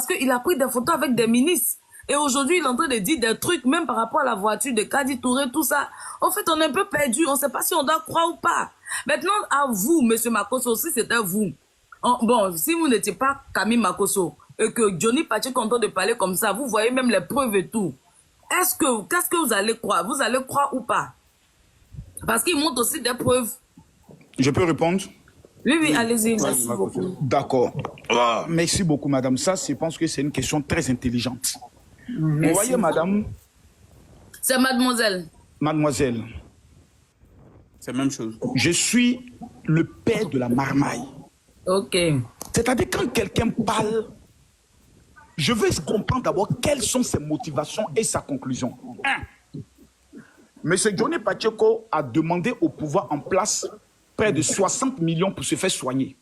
Parce qu'il a pris des photos avec des ministres. Et aujourd'hui, il est en train de dire des trucs, même par rapport à la voiture de Kadi Touré, tout ça. En fait, on est un peu perdu. On ne sait pas si on doit croire ou pas. Maintenant, à vous, M. Makosso, si c'était vous. Bon, si vous n'étiez pas Camille Makosso et que Johnny Pache est content de parler comme ça, vous voyez même les preuves et tout. Qu'est-ce que vous allez croire? Vous allez croire ou pas? Parce qu'il montre aussi des preuves. Je peux répondre? Oui, allez-y. Merci beaucoup. D'accord. Oh, merci beaucoup, madame. Ça, je pense que c'est une question très intelligente. Vous voyez, madame? C'est mademoiselle. Mademoiselle. C'est la même chose. Je suis le père de la marmaille. Ok. C'est-à-dire, quand quelqu'un parle, je veux comprendre d'abord quelles sont ses motivations et sa conclusion. 1. Monsieur Johnny Pacheco a demandé au pouvoir en place près de 60 millions pour se faire soigner.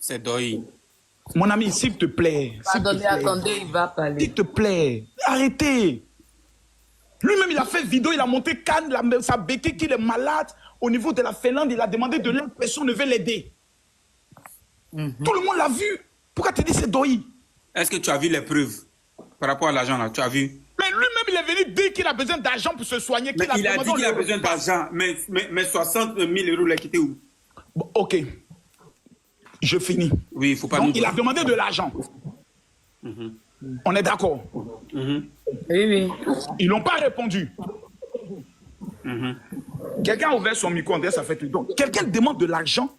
C'est Doi. Mon ami, s'il te plaît. Attendez, il va parler. S'il te plaît, arrêtez. Lui-même, il a fait vidéo, il a monté Cannes, sa béquille qu'il est malade. Au niveau de la Finlande, il a demandé de l'aide, personne ne veut l'aider. Tout le monde l'a vu. Pourquoi tu dis c'est Doi? Est-ce que tu as vu les preuves par rapport à l'argent là? Tu as vu? Mais lui-même, il est venu dire qu'il a besoin d'argent pour se soigner. Mais il a dit qu'il a besoin d'argent. Mais 60 000 euros, là, qui étaient où? Bon, ok. Je finis. Oui, il faut pas. Donc, il a demandé de l'argent. On est d'accord? Oui. Ils n'ont pas répondu. Quelqu'un a ouvert son micro, ça fait tout. Donc, quelqu'un demande de l'argent,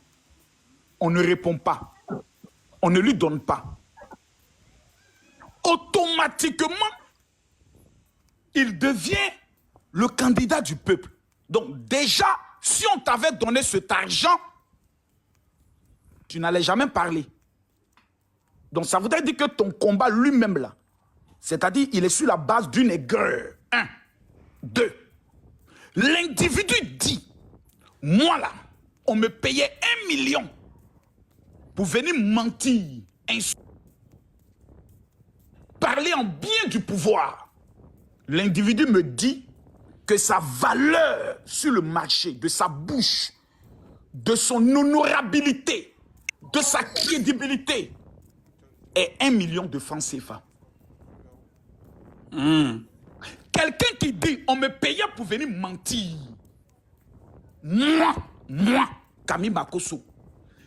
on ne répond pas. On ne lui donne pas. Automatiquement, il devient le candidat du peuple. Donc déjà, si on t'avait donné cet argent, tu n'allais jamais parler. Donc ça voudrait dire que ton combat lui-même là, c'est-à-dire il est sur la base d'une aigreur. 1. 2. L'individu dit, moi là, on me payait 1 million pour venir mentir, parler en bien du pouvoir. L'individu me dit que sa valeur sur le marché, de sa bouche, de son honorabilité, de sa crédibilité, est 1 million de francs CFA. Quelqu'un qui dit, on me payait pour venir mentir. Moi, Camille Makosso,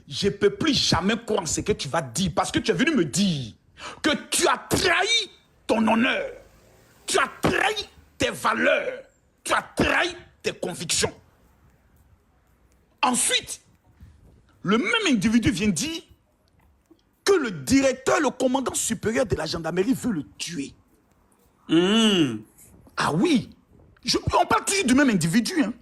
je ne peux plus jamais croire en ce que tu vas dire parce que tu es venu me dire que tu as trahi ton honneur, tu as trahi tes valeurs, tu as trahi tes convictions. Ensuite, le même individu vient dire que le directeur, le commandant supérieur de la gendarmerie veut le tuer. Ah oui, on parle toujours du même individu, hein,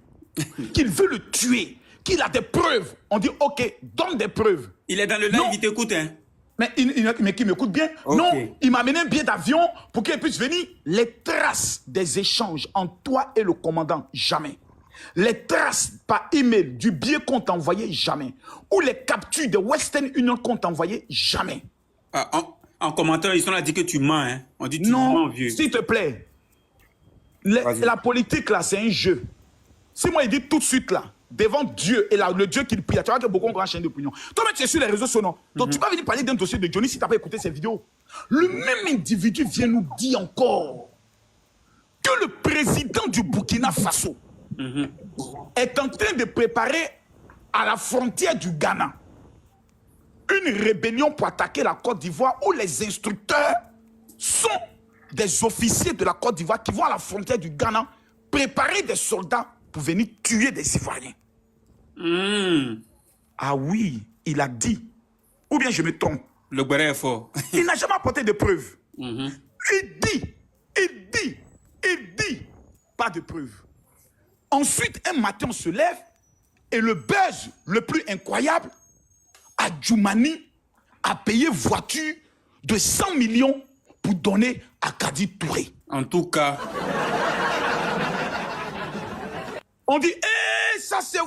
qu'il veut le tuer, qu'il a des preuves. On dit, ok, donne des preuves. Il est dans le live, il t'écoute, hein? Mais qui m'écoute bien. Okay. Non, il m'a amené un billet d'avion pour qu'il puisse venir. Les traces des échanges entre toi et le commandant, jamais. Les traces par email du billet qu'on t'a envoyé, jamais. Ou les captures de Western Union qu'on t'a envoyé, jamais. En commentaire, ils sont là, dit que tu mens, hein? On dit tu mens, vieux. S'il te plaît. La politique, là, c'est un jeu. Si moi, il dit tout de suite, là, devant Dieu et là, le Dieu qu'il prie, tu vois que beaucoup ont grand chaîne d'opinion. Toi-même, tu es sur les réseaux sociaux, donc tu vas venir parler d'un dossier de Johnny si tu n'as pas écouté ces vidéos. Le même individu vient nous dire encore que le président du Burkina Faso est en train de préparer à la frontière du Ghana une rébellion pour attaquer la Côte d'Ivoire où les instructeurs sont des officiers de la Côte d'Ivoire qui vont à la frontière du Ghana préparer des soldats pour venir tuer des Ivoiriens. Ah oui, il a dit. Ou bien je me trompe. Le béret est fort. Il n'a jamais apporté de preuves. Il dit. Pas de preuves. Ensuite, un matin, on se lève et le buzz le plus incroyable, Adjoumani a payé voiture de 100 millions pour donner à Kadi Touré. En tout cas. On dit, ça c'est